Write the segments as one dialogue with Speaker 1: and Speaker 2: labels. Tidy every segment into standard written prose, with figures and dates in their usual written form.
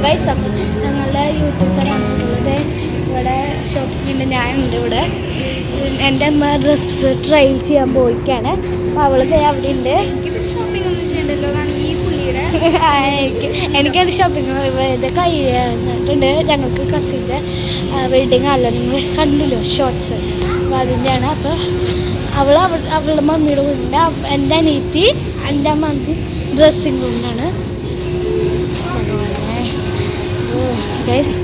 Speaker 1: Guys അപ്പം ഞങ്ങളുടെ YouTube ചാനലുള്ളത് ഇവിടെ ഷോപ്പിംഗ് ഉണ്ട്, ഞാനുണ്ട് ഇവിടെ. എൻ്റെ അമ്മ ഡ്രസ്സ് ട്രൈ ചെയ്യാൻ പോയിക്കാണ്. അപ്പോൾ അവൾ അവിടെ ഉണ്ട്.
Speaker 2: ഷോപ്പിംഗ് ഒന്നും ചെയ്യണ്ടല്ലോ, ഈ പുള്ളിയുടെ
Speaker 1: എനിക്കത് ഷോപ്പിംഗ് ഇത് കഴിഞ്ഞിട്ടുണ്ട്. ഞങ്ങൾക്ക് കസിൻ്റെ വെഡിങ് അല്ല, നിങ്ങൾ കണ്ടില്ലോ ഷോർട്സ്, അപ്പോൾ അതിൻ്റെയാണ്. അപ്പോൾ അവളുടെ മമ്മിയുടെ വീടിൻ്റെ എൻ്റെ അനിയത്തി എൻ്റെ മമ്മി ഡ്രസ്സിങ് റൂമിലാണ്. ഗൈസ്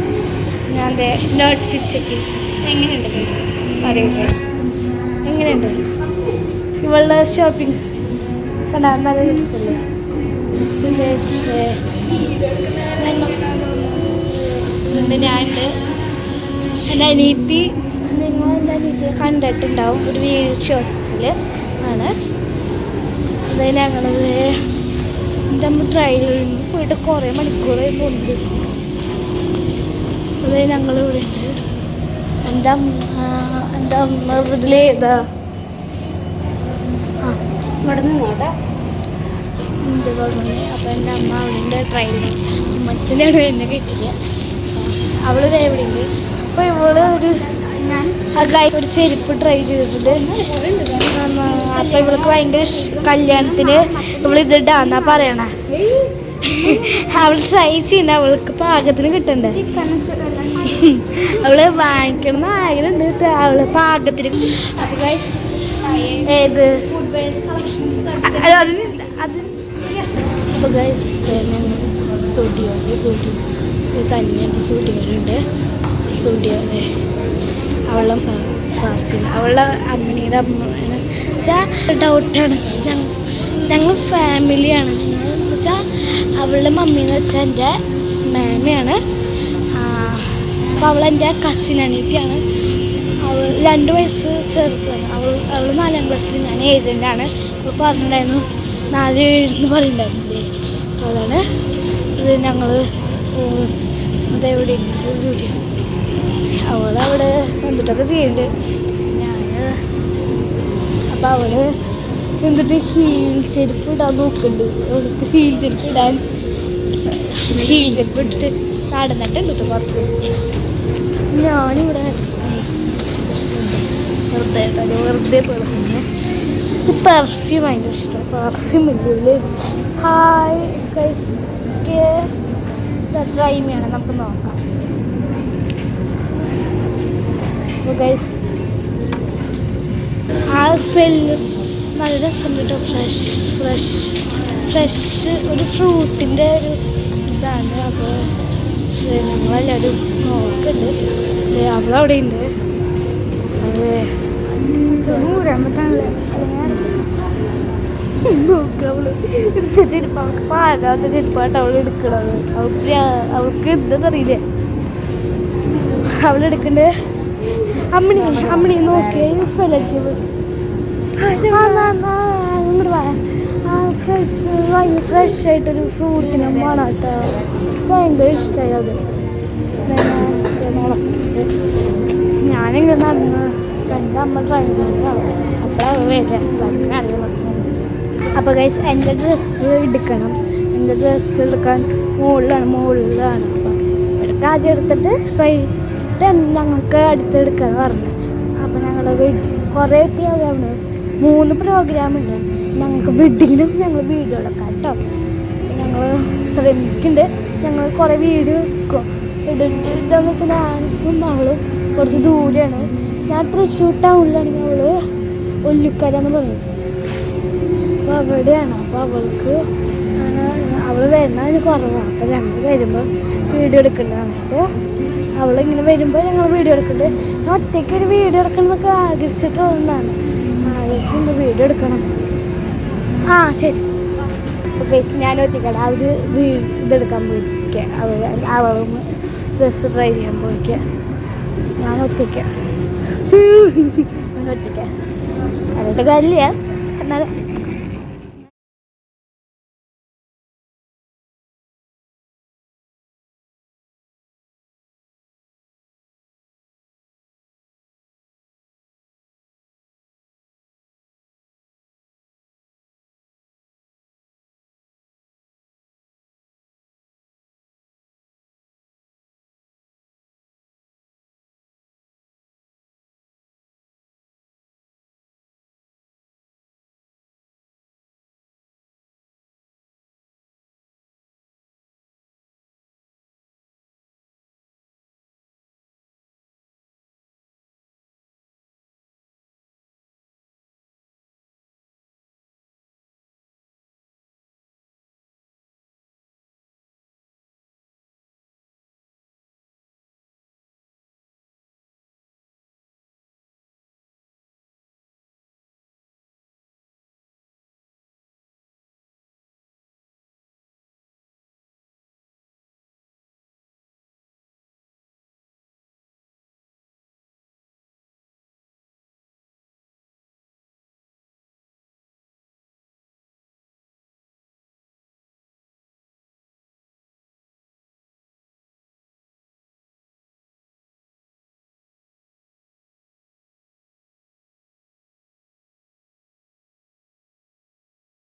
Speaker 1: ഞാൻ നോട്ട് ഫിറ്റ് ചെക്ക് എങ്ങനെയുണ്ട് ഗൈസ്, പറയൂ ഗൈസ് എങ്ങനെയുണ്ട് ഇവളുടെ ഷോപ്പിംഗ് കണ്ടാ? നല്ല രസമല്ലേ ഗൈസ്? ഞാനുണ്ട് എൻ്റെ അനിയത്തി, നിങ്ങൾ എൻ്റെ അനിയത്തി കണ്ടിട്ടുണ്ടാവും ഒരു വീഡിയോ ഷോർട്സിൽ ആണ്. അത് ഞങ്ങളത് എൻ്റെ അമ്മ ട്രെയിനിൽ പോയിട്ട് കുറേ മണിക്കൂർ പോകുന്നുണ്ട്. അത് ഞങ്ങളിവിടെ ഉണ്ട്. എൻ്റെ അമ്മ വീട്ടിലേതാ
Speaker 2: ഇവിടെ നിന്നോട്ടെ
Speaker 1: എന്ത് പറഞ്ഞു. അപ്പോൾ എൻ്റെ അമ്മ അവിടെ ട്രെയിനിൽ മച്ചനാണ് എന്നെ കിട്ടില്ല. അവളിത് എവിടെ ഉണ്ട്. അപ്പോൾ ഇവള് ഒരു ചെരുപ്പ് ട്രൈ ചെയ്തിട്ടുണ്ട്. അപ്പോൾ ഇവൾക്ക് ഭയങ്കര കല്യാണത്തിന് ഇവളിതിടാന്നാ പറയണേ. അവൾ ട്രൈ ചെയ്യണ്ട, അവൾക്ക് പാകത്തിന് കിട്ടണ്ടേ. അവള് വാങ്ങിക്കണം ആഗ്രഹമുണ്ട്, അവള് പാകത്തിന്. അപ്പോൾ ഗൈസ് ഏത് അത് അപ്പോൾ ഗൈസ് സ്റ്റുഡിയോ തന്നെയുണ്ട്, സ്റ്റുഡിയോയിലുണ്ട്. സ്റ്റുഡിയോ അവളുടെ സാക്ഷിയാണ്, അവളുടെ അമ്മയുടെ അമ്മയാണ് വെച്ചാൽ ഡൗട്ടാണ്. ഞങ്ങൾ ഫാമിലിയാണ് എന്ന് വെച്ചാൽ അവളുടെ മമ്മീന്ന് വെച്ചാൽ എൻ്റെ മാമയാണ്. അപ്പോൾ അവളെൻ്റെ കസിൻ അനിയത്തിയാണ്. അവൾ 2 വയസ്സ് ചെറുതാണ്. അവൾ 4ാം ക്ലാസ്സിൽ, ഞാൻ 7ാണ്. അപ്പോൾ പറഞ്ഞിട്ടുണ്ടായിരുന്നു 4 എന്ന് പറയുന്നുണ്ടായിരുന്നില്ലേ. അപ്പോൾ അതാണ് ഇത്. ഞങ്ങൾ അതെവിടെ സ്റ്റുഡിയോ അവളവിടെ എന്തിട്ടൊക്കെ ചെയ്യുന്നുണ്ട്. ഞാൻ അപ്പോൾ അവള് എന്നിട്ട് ഹീൽ ചെരുപ്പ് ഇടാൻ നോക്കുന്നുണ്ട്. അവൾക്ക് ഹീൽ ചെരുപ്പ് ഇട്ടിട്ട് നടന്നിട്ടുണ്ട് കേട്ടോ കുറച്ച്. ഞാനിവിടെ വെറുതെ പെടുന്നു. എനിക്ക് പെർഫ്യൂം ഭയങ്കര ഇഷ്ടം. പെർഫ്യൂം ഇല്ലേ? ഹായ് ഗൈസ്, ട്രൈ ചെയ്യണം, നമുക്ക് നോക്കാം. അപ്പോൾ ഗൈസ് ആ സ്മെല്ല് നല്ല രസമുണ്ട് കേട്ടോ. ഫ്രഷ് ഒരു ഫ്രൂട്ടിൻ്റെ ഒരു ഇതാണ്. അപ്പോൾ ഞങ്ങളെല്ലാവരും നോക്കുന്നുണ്ട്. അവളവിടെ ഉണ്ട്. അത് ഊരാൻ പറ്റാണല്ലേ നോക്കുക. അവള് എടുത്ത ചെരുപ്പ് അവൾക്ക് പാകാത്ത ചെരുപ്പായിട്ട് അവൾ എടുക്കണത്. അവൾക്ക് എന്താണെന്നറിയില്ലേ അവളെടുക്കണ്ടേ. അമ്മണി നോക്കിയ സ്മെല്ലടിക്കുന്നത് ഇങ്ങോട്ട് പറയാം. ഫ്രഷ് ആയിട്ടൊരു ഫ്രൂട്ടിനെ മണാട്ടോ. ഭയങ്കര ഇഷ്ടമായി അത്. ഞാനിങ്ങനെ നടന്ന് എൻ്റെ അമ്മ ട്രെയിനിലാണ്. അപ്പോഴാണ് വരാം അറിയാം. അപ്പോൾ ഗൈസ് എൻ്റെ ഡ്രസ്സ് എടുക്കണം. എൻ്റെ ഡ്രസ്സ് എടുക്കാൻ മുകളിലാണ്. അപ്പം എടുക്കാൻ ആദ്യം എടുത്തിട്ട് ഞങ്ങൾക്ക് അടുത്തെടുക്കാന്ന് പറഞ്ഞു. അപ്പോൾ ഞങ്ങൾ കുറേ പ്രോഗ്രാമുണ്ട്, 3 പ്രോഗ്രാമുണ്ട് ഞങ്ങൾക്ക്. വെഡിങ്ങിലും ഞങ്ങൾ വീഡിയോ എടുക്കാം കേട്ടോ. ഞങ്ങൾ ശ്രമിക്കുന്നുണ്ട്. ഞങ്ങൾ കുറേ വീഡിയോ എടുക്കും. ഇതെന്ന് വെച്ചാൽ ഞാനും അവളും കുറച്ച് ദൂരെയാണ്. ഞാൻ തൃശ്ശൂർ ടൗണിലാണെങ്കിൽ അവൾ ഒല്ലുക്കര എന്ന് പറയും. അപ്പോൾ അവിടെയാണ്. അപ്പോൾ അവൾക്ക് അവൾ വരുന്നതിന് കുറവാണ്. അപ്പോൾ ഞങ്ങൾ വരുമ്പോൾ വീഡിയോ എടുക്കേണ്ടതായിട്ട് അവളിങ്ങനെ വരുമ്പോൾ ഞങ്ങൾ വീഡിയോ എടുക്കുന്നുണ്ട്. ഞാൻ ഒറ്റയ്ക്ക് ഒരു വീഡിയോ എടുക്കണമെന്നൊക്കെ ആഗ്രഹിച്ചിട്ട് ഒന്നാണ്. ആഗ്രഹിച്ചിട്ടുണ്ട് വീഡിയോ എടുക്കണം. ശരി. അപ്പോൾ ഗൈസ് ഞാൻ ഒറ്റയ്ക്കാണ്. അവർ ഇതെടുക്കാൻ പോയിക്കുക. അവളും ഡ്രസ്സ് ട്രൈ ചെയ്യാൻ പോയിക്കുക. ഞാൻ ഒറ്റയ്ക്കാണ്. അതിൻ്റെ കാര്യമില്ല. എന്നാലും